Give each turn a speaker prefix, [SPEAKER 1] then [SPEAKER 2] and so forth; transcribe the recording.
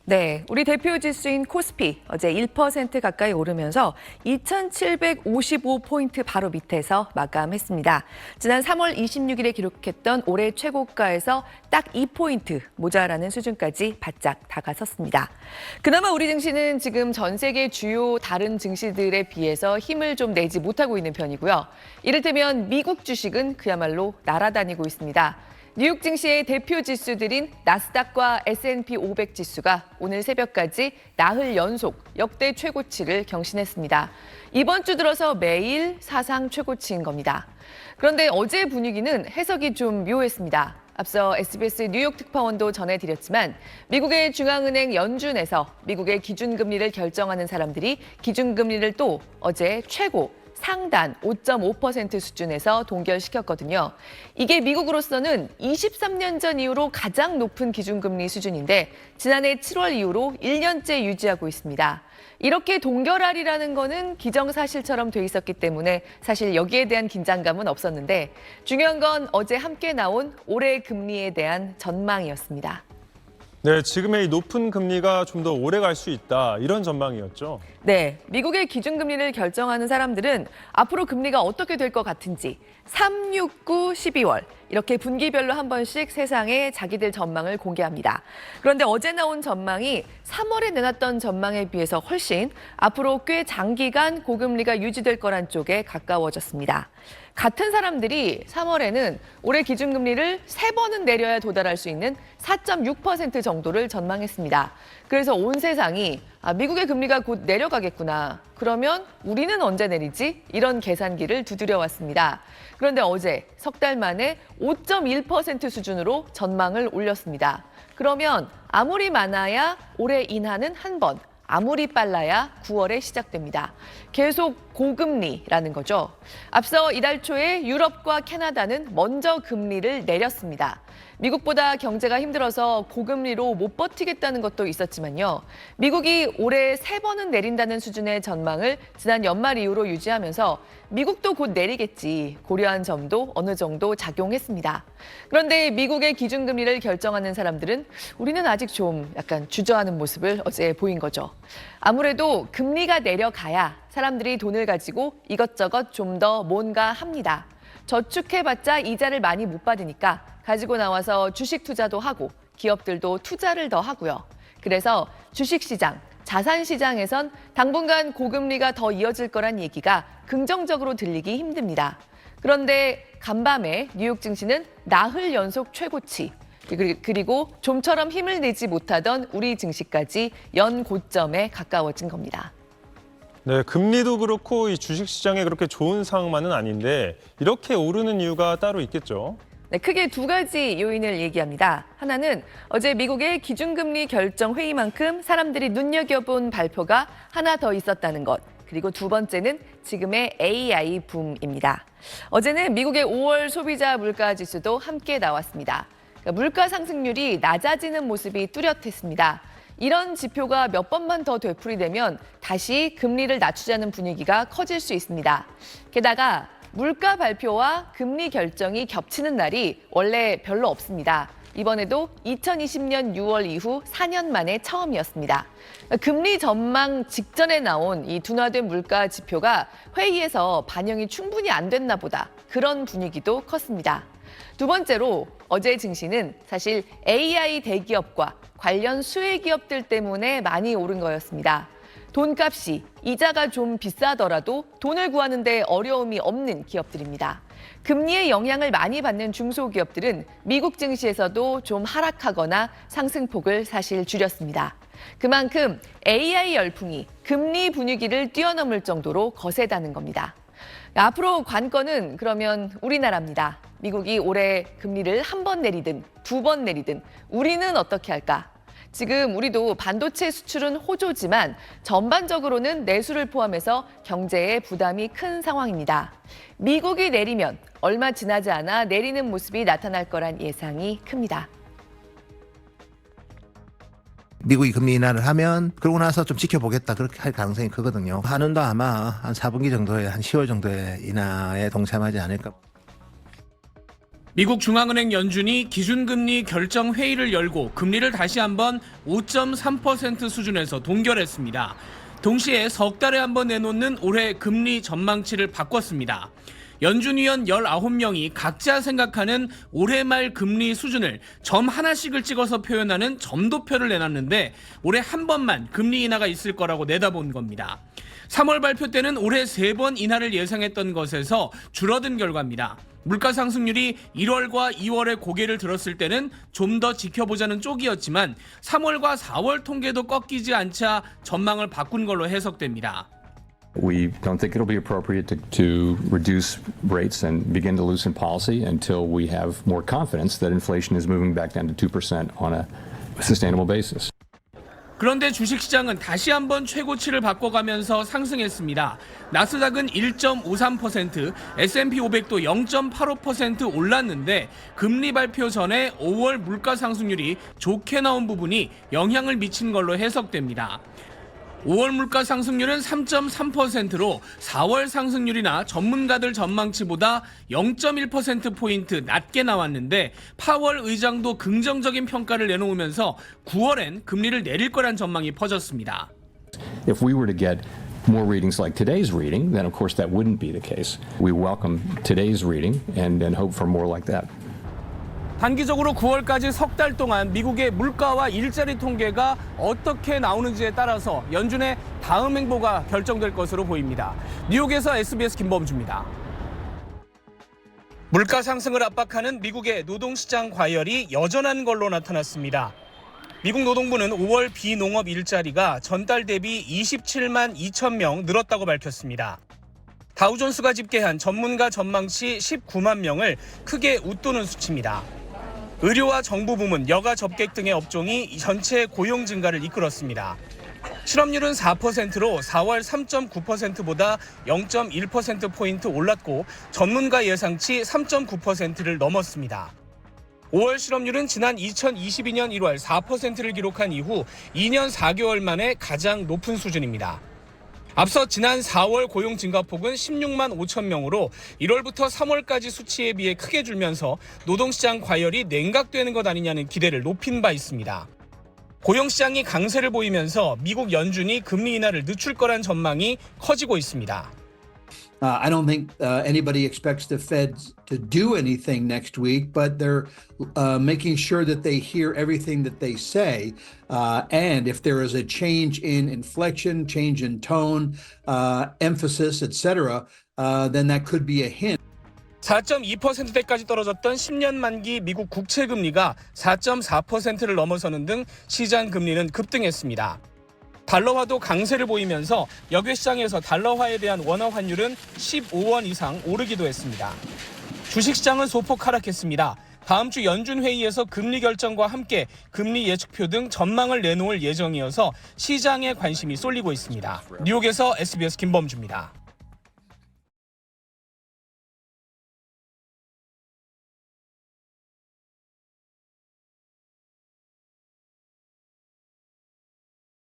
[SPEAKER 1] 네, 우리 대표 지수인 코스피 어제 1% 가까이 오르면서 2,755포인트 바로 밑에서 마감했습니다. 지난 3월 26일에 기록했던 올해 최고가에서 딱 2포인트 모자라는 수준까지 바짝 다가섰습니다. 그나마 우리 증시는 지금 전 세계 주요 다른 증시들에 비해서 힘을 좀 내지 못하고 있는 편이고요. 이를테면 미국 주식은 그야말로 날아다니고 있습니다. 뉴욕 증시의 대표 지수들인 나스닥과 S&P 500 지수가 오늘 새벽까지 나흘 연속 역대 최고치를 경신했습니다. 이번 주 들어서 매일 사상 최고치인 겁니다. 그런데 어제 분위기는 해석이 좀 묘했습니다. 앞서 SBS 뉴욕 특파원도 전해드렸지만 미국의 중앙은행 연준에서 미국의 기준금리를 결정하는 사람들이 기준금리를 또 어제 최고 상단 5.5% 수준에서 동결시켰거든요. 이게 미국으로서는 23년 전 이후로 가장 높은 기준금리 수준인데 지난해 7월 이후로 1년째 유지하고 있습니다. 이렇게 동결하리라는 거는 기정사실처럼 돼 있었기 때문에 사실 여기에 대한 긴장감은 없었는데 중요한 건 어제 함께 나온 올해 금리에 대한 전망이었습니다.
[SPEAKER 2] 네, 지금의 이 높은 금리가 좀 더 오래 갈 수 있다, 이런 전망이었죠.
[SPEAKER 1] 네, 미국의 기준금리를 결정하는 사람들은 앞으로 금리가 어떻게 될 것 같은지 3, 6, 9, 12월 이렇게 분기별로 한 번씩 세상에 자기들 전망을 공개합니다. 그런데 어제 나온 전망이 3월에 내놨던 전망에 비해서 훨씬 앞으로 꽤 장기간 고금리가 유지될 거란 쪽에 가까워졌습니다. 같은 사람들이 3월에는 올해 기준금리를 3번은 내려야 도달할 수 있는 4.6% 정도를 전망했습니다. 그래서 온 세상이 미국의 금리가 곧 내려가겠구나. 그러면 우리는 언제 내리지? 이런 계산기를 두드려 왔습니다. 그런데 어제 석 달 만에 5.1% 수준으로 전망을 올렸습니다. 그러면 아무리 많아야 올해 인하는 한 번, 아무리 빨라야 9월에 시작됩니다. 계속 고금리라는 거죠. 앞서 이달 초에 유럽과 캐나다는 먼저 금리를 내렸습니다. 미국보다 경제가 힘들어서 고금리로 못 버티겠다는 것도 있었지만요. 미국이 올해 3번은 내린다는 수준의 전망을 지난 연말 이후로 유지하면서 미국도 곧 내리겠지 고려한 점도 어느 정도 작용했습니다. 그런데 미국의 기준금리를 결정하는 사람들은 우리는 아직 좀 약간 주저하는 모습을 어제 보인 거죠. 아무래도 금리가 내려가야 사람들이 돈을 가지고 이것저것 좀 더 뭔가 합니다. 저축해봤자 이자를 많이 못 받으니까 가지고 나와서 주식 투자도 하고 기업들도 투자를 더 하고요. 그래서 주식시장, 자산시장에선 당분간 고금리가 더 이어질 거란 얘기가 긍정적으로 들리기 힘듭니다. 그런데 간밤에 뉴욕 증시는 나흘 연속 최고치, 그리고 좀처럼 힘을 내지 못하던 우리 증시까지 연 고점에 가까워진 겁니다.
[SPEAKER 2] 네, 금리도 그렇고 이 주식시장에 그렇게 좋은 상황만은 아닌데 이렇게 오르는 이유가 따로 있겠죠.
[SPEAKER 1] 네, 크게 두 가지 요인을 얘기합니다. 하나는 어제 미국의 기준금리 결정 회의만큼 사람들이 눈여겨본 발표가 하나 더 있었다는 것. 그리고 두 번째는 지금의 AI 붐입니다. 어제는 미국의 5월 소비자 물가 지수도 함께 나왔습니다. 그러니까 물가 상승률이 낮아지는 모습이 뚜렷했습니다. 이런 지표가 몇 번만 더 되풀이되면 다시 금리를 낮추자는 분위기가 커질 수 있습니다. 게다가 물가 발표와 금리 결정이 겹치는 날이 원래 별로 없습니다. 이번에도 2020년 6월 이후 4년 만에 처음이었습니다. 금리 전망 직전에 나온 이 둔화된 물가 지표가 회의에서 반영이 충분히 안 됐나 보다. 그런 분위기도 컸습니다. 두 번째로 어제 증시는 사실 AI 대기업과 관련 수혜 기업들 때문에 많이 오른 거였습니다. 돈값이 이자가 좀 비싸더라도 돈을 구하는데 어려움이 없는 기업들입니다. 금리의 영향을 많이 받는 중소기업들은 미국 증시에서도 좀 하락하거나 상승폭을 사실 줄였습니다. 그만큼 AI 열풍이 금리 분위기를 뛰어넘을 정도로 거세다는 겁니다. 앞으로 관건은 그러면 우리나라입니다. 미국이 올해 금리를 한 번 내리든 두 번 내리든 우리는 어떻게 할까? 지금 우리도 반도체 수출은 호조지만 전반적으로는 내수를 포함해서 경제에 부담이 큰 상황입니다. 미국이 내리면 얼마 지나지 않아 내리는 모습이 나타날 거란 예상이 큽니다.
[SPEAKER 3] 미국이 금리 인하를 하면 그러고 나서 좀 지켜보겠다 그렇게 할 가능성이 크거든요. 한은도 아마 한 4분기 정도에 한 10월 정도에 인하에 동참하지 않을까.
[SPEAKER 4] 미국 중앙은행 연준이 기준금리 결정 회의를 열고 금리를 다시 한번 5.3% 수준에서 동결했습니다. 동시에 석 달에 한번 내놓는 올해 금리 전망치를 바꿨습니다. 연준위원 19명이 각자 생각하는 올해 말 금리 수준을 점 하나씩을 찍어서 표현하는 점도표를 내놨는데 올해 한 번만 금리 인하가 있을 거라고 내다본 겁니다. 3월 발표 때는 올해 3번 인하를 예상했던 것에서 줄어든 결과입니다. 물가 상승률이 1월과 2월에 고개를 들었을 때는 좀 더 지켜보자는 쪽이었지만 3월과 4월 통계도 꺾이지 않자 전망을 바꾼 걸로 해석됩니다.
[SPEAKER 5] We don't think it'll be appropriate to reduce rates and begin to loosen policy until we have more confidence that inflation is moving back down to 2% on a sustainable basis.
[SPEAKER 4] 그런데 주식시장은 다시 한번 최고치를 바꿔가면서 상승했습니다. 나스닥은 1.53%, S&P 500도 0.85% 올랐는데 금리 발표 전에 5월 물가 상승률이 좋게 나온 부분이 영향을 미친 걸로 해석됩니다. 5월 물가 상승률은 3.3%로 4월 상승률이나 전문가들 전망치보다 0.1%포인트 낮게 나왔는데 파월 의장도 긍정적인 평가를 내놓으면서 9월엔 금리를 내릴 거란 전망이 퍼졌습니다.
[SPEAKER 5] If we were to get more readings like today's reading, then of course that wouldn't be the case. We welcome today's reading and hope for more like that.
[SPEAKER 4] 단기적으로 9월까지 석 달 동안 미국의 물가와 일자리 통계가 어떻게 나오는지에 따라서 연준의 다음 행보가 결정될 것으로 보입니다. 뉴욕에서 SBS 김범주입니다. 물가 상승을 압박하는 미국의 노동시장 과열이 여전한 걸로 나타났습니다. 미국 노동부는 5월 비농업 일자리가 전달 대비 27만 2천 명 늘었다고 밝혔습니다. 다우존스가 집계한 전문가 전망치 19만 명을 크게 웃도는 수치입니다. 의료와 정부 부문, 여가 접객 등의 업종이 전체 고용 증가를 이끌었습니다. 실업률은 4%로 4월 3.9%보다 0.1%포인트 올랐고 전문가 예상치 3.9%를 넘었습니다. 5월 실업률은 지난 2022년 1월 4%를 기록한 이후 2년 4개월 만에 가장 높은 수준입니다. 앞서 지난 4월 고용 증가폭은 16만 5천 명으로 1월부터 3월까지 수치에 비해 크게 줄면서 노동시장 과열이 냉각되는 것 아니냐는 기대를 높인 바 있습니다. 고용시장이 강세를 보이면서 미국 연준이 금리 인하를 늦출 거란 전망이 커지고 있습니다.
[SPEAKER 6] I don't think anybody expects the Feds to do anything next week, but they're making sure that they hear everything that they say. And if there is a change in inflection, change in tone, emphasis, etc., then that could be a hint.
[SPEAKER 4] 4.2%대까지 떨어졌던 10년 만기 미국 국채 금리가 4.4%를 넘어서는 등 시장 금리는 급등했습니다. 달러화도 강세를 보이면서 역외시장에서 달러화에 대한 원화 환율은 15원 이상 오르기도 했습니다. 주식시장은 소폭 하락했습니다. 다음 주 연준 회의에서 금리 결정과 함께 금리 예측표 등 전망을 내놓을 예정이어서 시장에 관심이 쏠리고 있습니다. 뉴욕에서 SBS 김범주입니다.